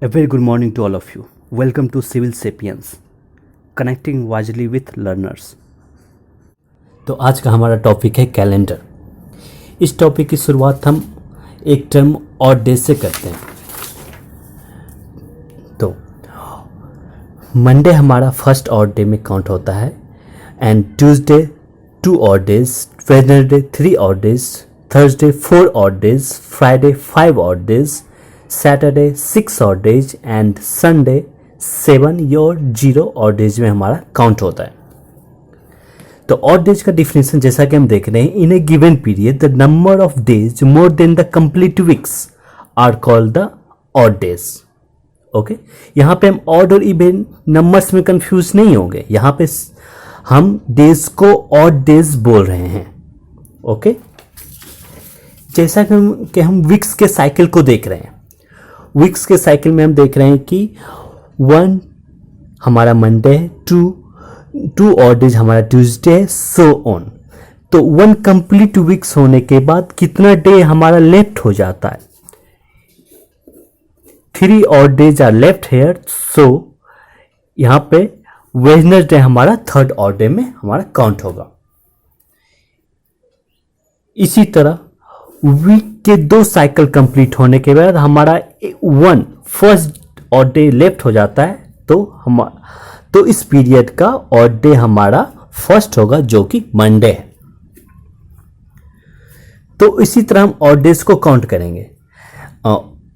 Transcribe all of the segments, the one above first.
A very good morning to all of you. Welcome to Civil Sapiens, connecting wisely with learners. तो आज का हमारा topic है calendar. इस टॉपिक की शुरुआत हम एक टर्म ऑड डेज से करते हैं। तो मंडे हमारा फर्स्ट ऑड डे में काउंट होता है and Tuesday 2 odd days, Wednesday 3 odd days, Thursday 4 odd days, Friday 5 odd days, Saturday 6 odd days and Sunday 7 या 0 ऑड डेज में हमारा काउंट होता है। तो ऑड डेज का डिफिनेशन जैसा कि हम देख रहे हैं, in a given period the number of days more than the complete weeks are called the odd days. Okay, यहाँ पे हम ऑड और इवन नंबर्स में कंफ्यूज नहीं होंगे। यहाँ पे हम डेज को ऑड डेज बोल रहे हैं। ओके, जैसा कि हम वीक्स के साइकिल को देख रहे हैं, वीक्स के साइकिल में हम देख रहे हैं कि 1 हमारा मंडे है, 2 ऑड डेज हमारा ट्यूसडे है, सो ऑन। तो 1 कंप्लीट वीक्स होने के बाद कितना डे हमारा लेफ्ट हो जाता है? 3 odd days are left here, so यहां पे वेडनेसडे हमारा 3rd ऑड डे में हमारा काउंट होगा। इसी तरह वीक के 2 साइकिल कंप्लीट होने के बाद हमारा 1 फर्स्ट ऑड डे लेफ्ट हो जाता है, तो इस पीरियड का ऑड डे हमारा फर्स्ट होगा जो कि मंडे है। तो इसी तरह हम ऑड डेज को काउंट करेंगे।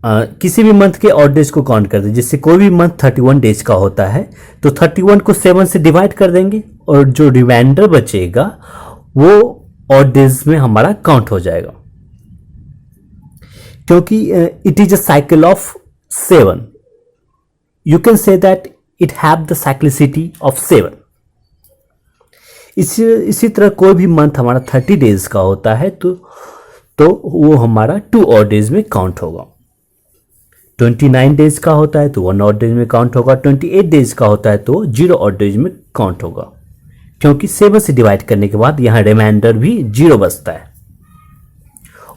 किसी भी मंथ के ऑड डेज को काउंट कर दें। जैसे कोई भी मंथ 31 डेज का होता है तो 31 को 7 से डिवाइड कर देंगे और जो रिमाइंडर बचेगा वो ऑड डेज में हमारा काउंट हो जाएगा, क्योंकि it is a cycle of 7। You can say that it have the cyclicity of 7। इसी तरह कोई भी मंथ हमारा 30 डेज का होता है तो वो हमारा 2 ऑड डेज में काउंट होगा। 29 डेज का होता है तो 1 ऑड डेज में काउंट होगा। 28 डेज का होता है तो 0 ऑड डेज में काउंट होगा, क्योंकि 7 से डिवाइड करने के बाद यहाँ रिमाइंडर भी 0 बचता है।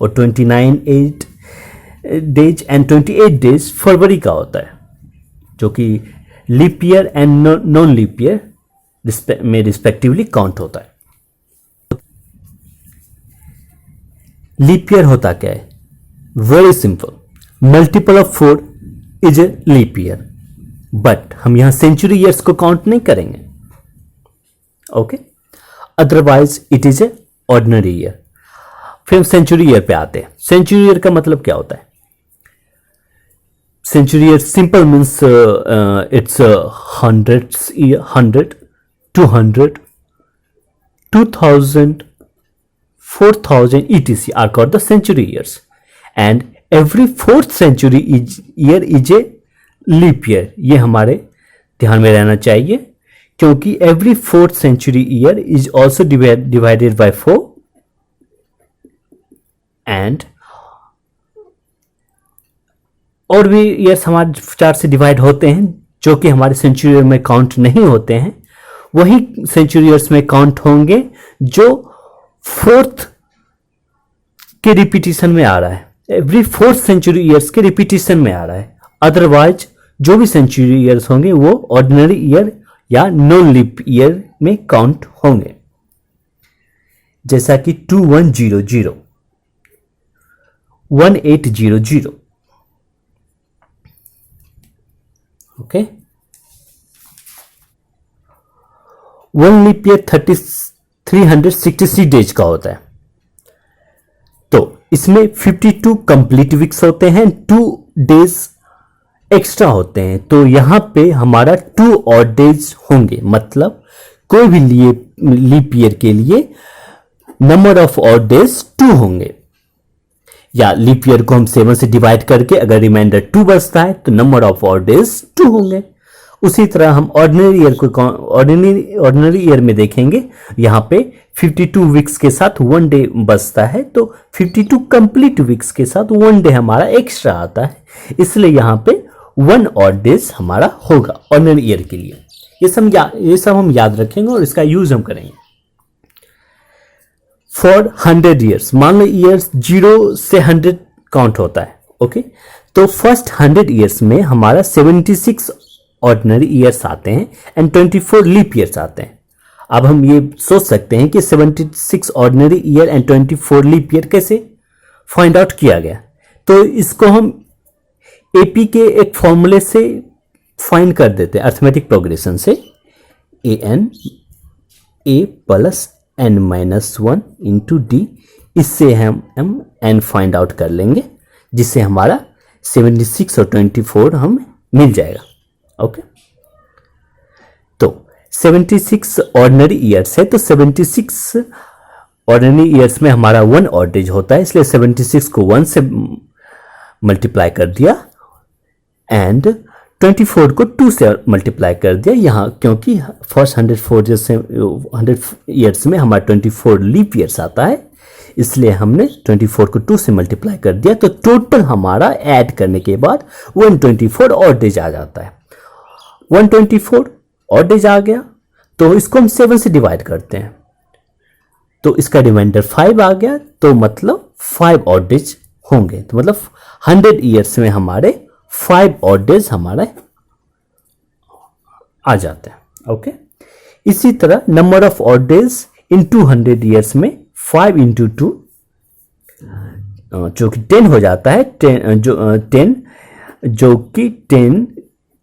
और 29 डेज एंड 28 डेज फरवरी का होता है, जो कि leap year and non leap year में रिस्पेक्टिवली काउंट होता है। लीप ईयर होता क्या है? Very simple, multiple of 4 is a leap year, but हम यहां सेंचुरी ईयर्स को काउंट नहीं करेंगे। Okay, otherwise it is a ordinary year. फिर हम सेंचुरी ईयर पे आते हैं। सेंचुरी ईयर का मतलब क्या होता है? Century year simple means it's 100, 200, 2000, 4000 etc. are called the century years, and every 4th century year is a leap year. ये हमारे ध्यान में रहना चाहिए, क्योंकि every 4th century year is also divided by 4 and और भी ईयर्स हमारे 4 से डिवाइड होते हैं जो कि हमारे सेंचुरी ईयर में काउंट नहीं होते हैं। वही सेंचुरी ईयर्स में काउंट होंगे जो 4th के रिपीटिशन में आ रहा है। एवरी 4th सेंचुरी ईयर्स के रिपीटिशन में आ रहा है। अदरवाइज जो भी सेंचुरी ईयर्स होंगे वो ऑर्डिनरी ईयर या नॉन लीप ईयर में काउंट होंगे, जैसा कि 2100, 1800। ओके, 1 लीप ईयर 366 डेज का होता है, तो इसमें 52 कंप्लीट वीक्स होते हैं, 2 डेज एक्स्ट्रा होते हैं। तो यहां पे हमारा 2 ऑड डेज होंगे। मतलब कोई भी लीप ईयर के लिए नंबर ऑफ ऑड डेज 2 होंगे, या लीप ईयर को हम 7 से डिवाइड करके अगर रिमाइंडर 2 बचता है तो नंबर ऑफ ऑड डेज 2 होंगे। उसी तरह हम ऑर्डिनरी ईयर में देखेंगे, यहाँ पे 52 वीक्स के साथ 1 डे बचता है, तो 52 कंप्लीट वीक्स के साथ 1 डे हमारा एक्स्ट्रा आता है, इसलिए यहाँ पे 1 ऑड डेज हमारा होगा ऑर्डिनरी ईयर के लिए। ये सब हम याद रखेंगे और इसका यूज हम करेंगे। फॉर 100 ईयर्स, मान लो ईयर्स 0 से 100 काउंट होता है। ओके, तो फर्स्ट 100 ईयर्स में हमारा 76 ऑर्डिनरी ईयर्स आते हैं एंड 24 लीप ईयर्स आते हैं। अब हम ये सोच सकते हैं कि 76 ordinary year and 24 leap year कैसे फाइंड आउट किया गया। तो इसको हम एपी के एक फॉर्मूले से फाइंड कर देते हैं, अर्थमेटिक प्रोग्रेशन से। an a plus n minus 1 into D, इससे हम n फाइंड आउट कर लेंगे, जिससे हमारा 76 और 24 हम मिल जाएगा। ओके, तो 76 ऑर्डिनरी ईयर्स है, तो 76 ऑर्डिनरी ईयर्स में हमारा 1 ऑड डेज होता है, इसलिए 76 को 1 से मल्टीप्लाई कर दिया एंड 24 को 2 से मल्टीप्लाई कर दिया यहाँ, क्योंकि फर्स्ट 100 ईयर्स में हमारा 24 लीप ईयर्स आता है, इसलिए हमने 24 को 2 से मल्टीप्लाई कर दिया। तो टोटल हमारा ऐड करने के बाद 124 ऑड डेज आ जाता है। 124 ऑड डेज आ गया, तो इसको हम 7 से डिवाइड करते हैं, तो इसका रिमाइंडर 5 आ गया, तो मतलब 5 ऑड डेज होंगे। तो मतलब 100 ईयर्स में हमारे 5 ऑड डेज हमारे आ जाते हैं। ओके, इसी तरह number of odd days in 200 years में 5 इंटू 2 जो कि 10 हो जाता है, 10 जो कि 10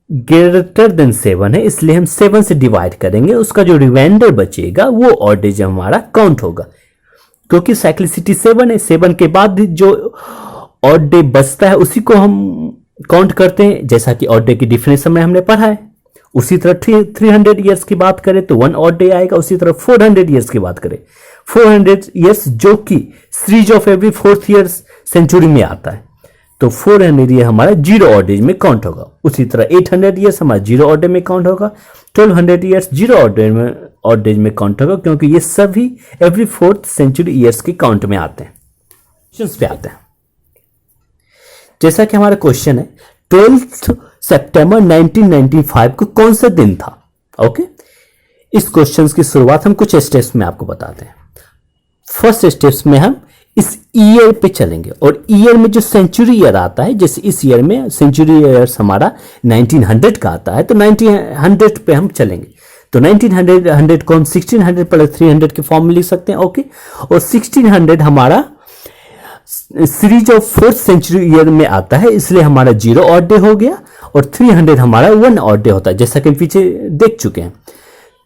ग्रेटर देन 7 है, इसलिए हम 7 से डिवाइड करेंगे, उसका जो रिमाइंडर बचेगा वो ऑड डेज हमारा काउंट होगा, क्योंकि साइक्लिसिटी 7 है। 7 के बाद जो ऑड डे बचता है उसी को हम काउंट करते हैं, जैसा कि ऑड डे की डिफिनेशन में हमने पढ़ा है। उसी तरह 300 ईयर्स की बात करें तो 1 ऑड डे आएगा, उसी तरह 400 ईयर्स की बात करें 400 ईयर्स जो कि series of every 4th year century में आता है, तो 400 ईयर हमारा 0 ऑड डेज में काउंट होगा। उसी तरह 800 ईयर्स हमारा 0 ऑड डे में काउंट होगा, 1200 ईयर्स 0 ऑड डेज में काउंट होगा, क्योंकि ये सभी एवरी 4th सेंचुरी ईयर्स के काउंट में आते हैं। क्वेश्चंस पे आते हैं, जैसा कि हमारा क्वेश्चन है 12 सितंबर 1995 को कौन सा दिन था। ओके, इस क्वेश्चन की शुरुआत हम कुछ स्टेप्स में आपको बताते हैं। फर्स्ट स्टेप्स में हम इस ईयर पे चलेंगे, और ईयर में जो सेंचुरी ईयर आता है, जैसे इस ईयर में सेंचुरी ईयर्स हमारा 1900 का आता है, तो 1900 पे हम चलेंगे। तो 1900 को हम 1600 प्लस 300 के फॉर्म में लिख सकते हैं। ओके, और 1600 हमारा series of 4th century year में आता है, इसलिए हमारा 0 ऑड डे हो गया, और 300 हमारा 1 ऑड डे होता है, जैसा कि हम पीछे देख चुके हैं।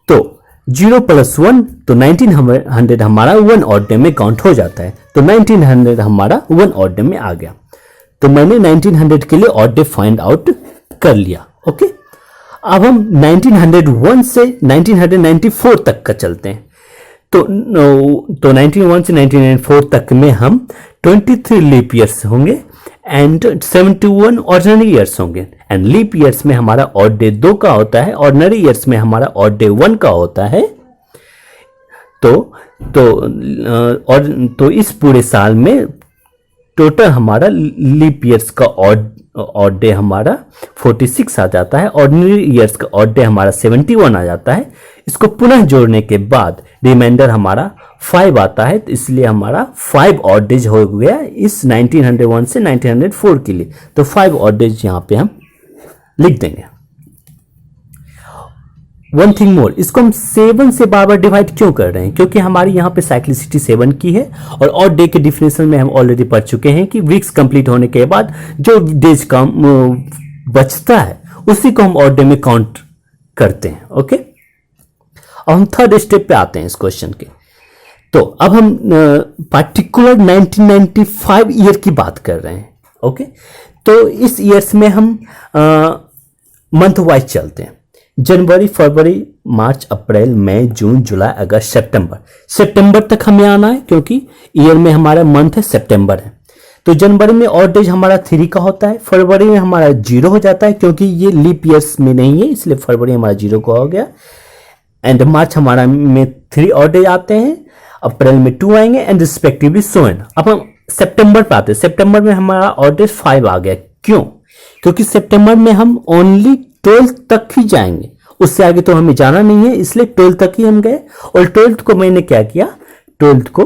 तो 0 प्लस 1, तो 1900 हमारा 1 ऑड डे में काउंट हो जाता है, तो 1900 हमारा 1 ऑड डे में आ गया। तो मैंने 1900 के लिए ऑड डे फाइंड आउट कर लिया। ओके, अब हम 1901 से 1994 तक का चलते हैं। तो 1901 से 1994 तक में हम 23 लीप ईयर्स होंगे एंड 71 ऑर्डिनरी ईयर्स होंगे, एंड लीप ईयर्स में हमारा ऑड डे 2 का होता है, ऑर्डिनरी ईयर्स में हमारा ऑड डे 1 का होता है। तो इस पूरे साल में टोटल हमारा लीप ईयर्स का ऑड डे हमारा 46 आ जाता है, ऑर्डिनरी ईयर्स का ऑड डे हमारा 71 आ जाता है। इसको पुनः जोड़ने के बाद रिमाइंडर हमारा 5 आता है, तो इसलिए हमारा 5 ऑड डेज हो गया इस 1901 से 1904 के लिए। तो 5 ऑड डेज यहां पे हम लिख देंगे। वन थिंग मोर, इसको हम 7 से बार बार डिवाइड क्यों कर रहे हैं, क्योंकि हमारी यहाँ पे साइक्लिसिटी 7 की है, और ऑड डे के डिफिनेशन में हम ऑलरेडी पढ़ चुके हैं कि वीक्स कंप्लीट होने के बाद जो डेज का बचता है उसी को हम ऑड डे में काउंट करते हैं। ओके, अब हम थर्ड स्टेप पे आते हैं इस क्वेश्चन के। तो अब हम पार्टिकुलर 1995 ईयर की बात कर रहे हैं। ओके, तो इस ईयर्स में हम मंथ वाइज चलते हैं। जनवरी, फरवरी, मार्च, अप्रैल, मई, जून, जुलाई, अगस्त, सितंबर तक हमें आना है, क्योंकि ईयर में हमारा मंथ है सितंबर है। तो जनवरी में ऑड डेज हमारा 3 का होता है, फरवरी में हमारा 0 हो जाता है, क्योंकि ये लीप ईयर्स में नहीं है, इसलिए फरवरी हमारा 0 का हो गया, एंड मार्च हमारा में 3 ऑड डेज आते हैं, अप्रैल में 2 आएंगे, एंड रिस्पेक्टिवली सो एंड। अब हम सितंबर पे आते हैं। सितंबर में हमारा ऑड डेज 5 आ गया। क्यों? क्योंकि सितंबर में हम ओनली 12 तक ही जाएंगे, उससे आगे तो हमें जाना नहीं है, इसलिए 12 तक ही हम गए। और 12th को मैंने क्या किया, 12th को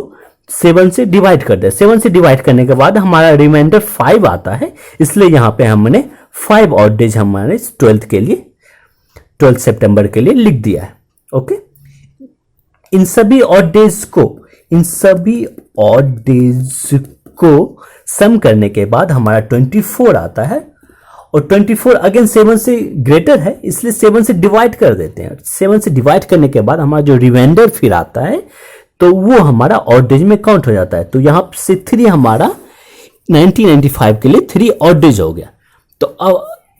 7 से डिवाइड कर दे। 7 से डिवाइड करने के बाद हमारा रिमाइंडर 5 आता है, इसलिए यहाँ पे हमने 5 ऑड डेज हमारे 12 सितंबर के लिए लिख दिया है। ओके, इन सभी ऑड डेज को सम करने के बाद हमारा 24 आता है, और 24 अगेन 7 से ग्रेटर है, इसलिए 7 से डिवाइड कर देते हैं। 7 से डिवाइड करने के बाद हमारा जो रिमाइंडर फिर आता है तो वो हमारा ऑड डेज में काउंट हो जाता है। तो यहां से 3 हमारा 1995 के लिए 3 ऑड डेज हो गया।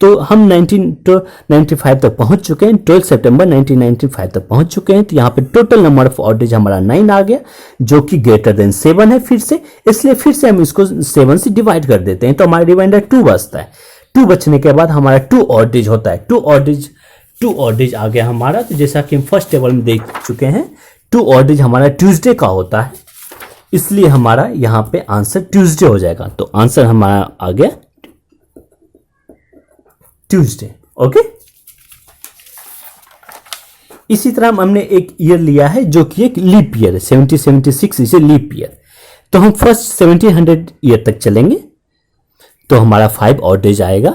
तो हम 1995 तक पहुंच चुके हैं, 12 सितंबर 1995 तक पहुंच चुके हैं। तो यहाँ पे total number of odd days हमारा 9 आ गया, जो कि ग्रेटर देन 7 है फिर से, इसलिए फिर से हम इसको 7 से डिवाइड कर देते हैं। तो हमारा रिमाइंडर 2 बचता है। 2 बचने के बाद हमारा 2 ऑड डेज होता है। 2 ऑड डेज आ गया हमारा। तो जैसा कि हम फर्स्ट टेबल में देख चुके हैं, 2 ऑड डेज हमारा ट्यूसडे का होता है, इसलिए हमारा यहाँ पे आंसर ट्यूसडे हो जाएगा। तो आंसर हमारा आ गया ट्यूसडे। ओके, इसी तरह हमने एक ईयर लिया है जो कि एक लीप ईयर है, 1776 इसे लीप ईयर। तो हम फर्स्ट 1700 ईयर तक चलेंगे, तो हमारा 5 ऑड डेज आएगा।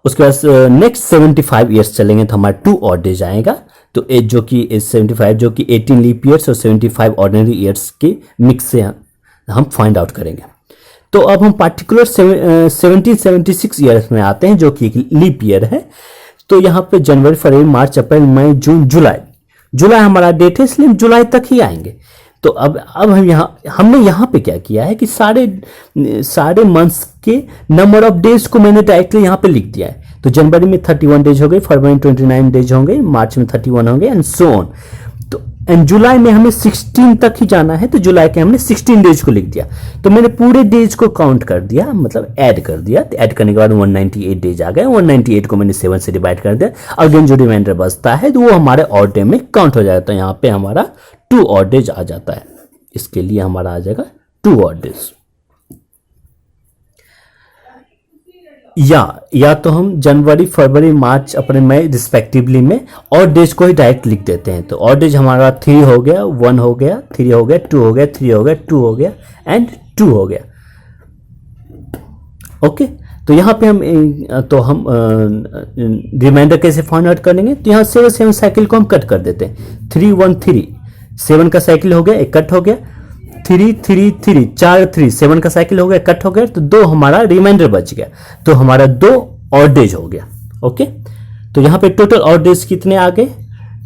उसके बाद नेक्स्ट 75 ईयर्स चलेंगे तो हमारा 2 ऑड डेज आएगा। तो जो कि 75 जो कि 18 लीप ईयर्स और 75 ऑर्डिनरी ईयर्स के मिक्स से हम फाइंड आउट करेंगे। तो अब हम पार्टिकुलर 1776 ईयर्स में आते हैं, जो कि एक लीप ईयर है। तो यहाँ पे जनवरी, फरवरी, मार्च, अप्रैल, मई, जून, जुलाई हमारा डेट है, इसलिए हम जुलाई तक ही आएंगे। तो अब हमने यहाँ पे क्या किया है कि सारे मंथ्स के नंबर ऑफ डेज को मैंने डायरेक्टली यहाँ पे लिख दिया है। तो जनवरी में 31 डेज हो गए, फरवरी में 29 डेज होंगे, मार्च में 31 होंगे, एंड सो ऑन। तो एंड जुलाई में हमें 16 तक ही जाना है, तो जुलाई के हमने 16 डेज को लिख दिया। तो मैंने पूरे डेज को काउंट कर दिया, मतलब ऐड कर दिया। तो ऐड करने के बाद 198 डेज आ गए। 198 को मैंने 7 से डिवाइड कर दिया। अगेन जो रिमाइंडर बचता है तो वो हमारे ऑड डे में काउंट हो जाता है। यहाँ पे हमारा 2 ऑड डेज आ जाता है। इसके लिए हमारा आ जाएगा 2 ऑड डेज। या तो हम जनवरी, फरवरी, मार्च, अप्रैल, मई रिस्पेक्टिवली में ऑड डेज को ही डायरेक्ट लिख देते हैं। तो ऑड डेज हमारा 3 हो गया, 1 हो गया, 3 हो गया, 2 हो गया, 3 हो गया, 2 हो गया एंड 2 हो गया। ओके, तो यहाँ पे हम रिमाइंडर कैसे फाइंड आउट करेंगे? तो यहाँ 7 साइकिल को हम कट कर देते हैं। 3 1 3 7 का साइकिल हो गया, एक कट हो गया। 3 3 3 4 3 7 का साइकिल हो गया, कट हो गया। तो 2 हमारा रिमाइंडर बच गया, तो हमारा 2 ऑड डेज हो गया। ओके, तो यहाँ पे टोटल ऑड डेज कितने आ गए?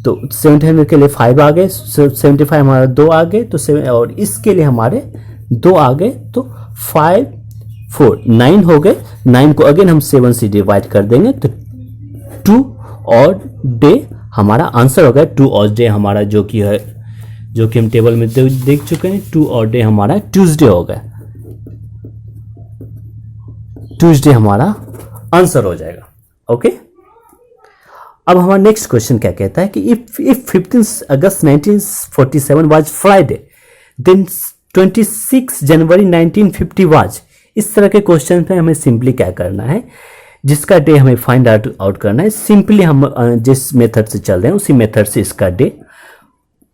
तो 700 के लिए 5 आ गए, 75 हमारा 2 आ गए, तो 7 और इसके लिए हमारे 2 आ गए, तो 5 4 9 हो गए। 9 को अगेन हम 7 से डिवाइड कर देंगे, तो 2 ऑड डे हमारा आंसर हो गया। 2 ऑड डे हमारा जो कि हम टेबल में देख चुके हैं, 2 ऑड डे हमारा ट्यूसडे हो गया। ट्यूसडे हमारा आंसर हो जाएगा। ओके, अब हमारा नेक्स्ट क्वेश्चन क्या कहता है कि if 15 August 1947 was Friday, then 26 January 1950 was. इस तरह के क्वेश्चन पे हमें सिंपली क्या करना है, जिसका डे हमें फाइंड आउट करना है। सिंपली हम जिस मेथड से चल रहे हैं उसी मेथड से इसका डे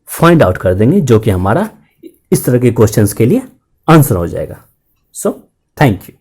फाइंड आउट कर देंगे, जो कि हमारा इस तरह के क्वेश्चंस के लिए आंसर हो जाएगा। So thank you.